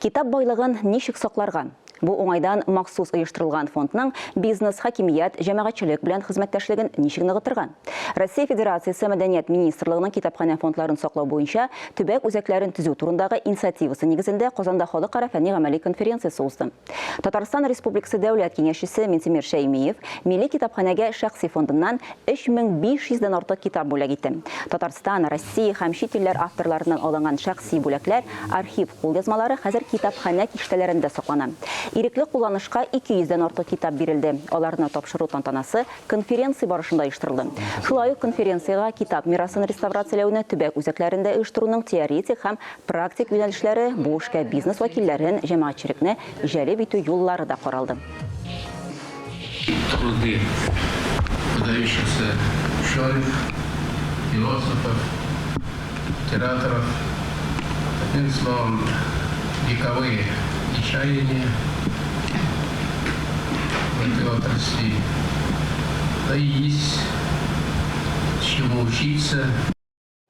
Китап байлыгын ничек сакларга? Бу уңайдан махсус оештырылган фондның бизнес, хакимият, җәмәгатьчелек белән хезмәттәшлеген ничек ныгытырган? Россия Федерациясе Мәдәният министрлыгының китапханә фондларын саклау буенча төбәк үзәкләрен төзү турындагы инициативасы нигезендә Казанда халыкара фәнни-гамәли конференциясе узды. Татарстан Республикасы Дәүләт киңәшчесе Минтимер Шәймиев милли китапханәгә шәхси фондыннан 3500-дән артык китап бүләк итте. Татарстан, Россия һәм чит илләр авторларыннан алынган шәхси бүләкләр, архив кулъязмалары хәзер китапханә киштәләрендә саклана. Ирекле кулланышка 200-дән артык китап бирелде. Аларны тапшыру тантанасы конференция барышында оештырылды. Шулай ук конференцияга китап мирасын реставрацияләүне төбәк үзәкләрендә оештыруның теоретик һәм практик юнәлешләре, бу эшкә бизнес вәкилләрен, җәмәгатьчелекне җәлеп итү юллары да каралды. Труды выдающихся ученых, философов, литераторов, одним словом, вековые чаяния в этой отрасли. Да и есть чему учиться.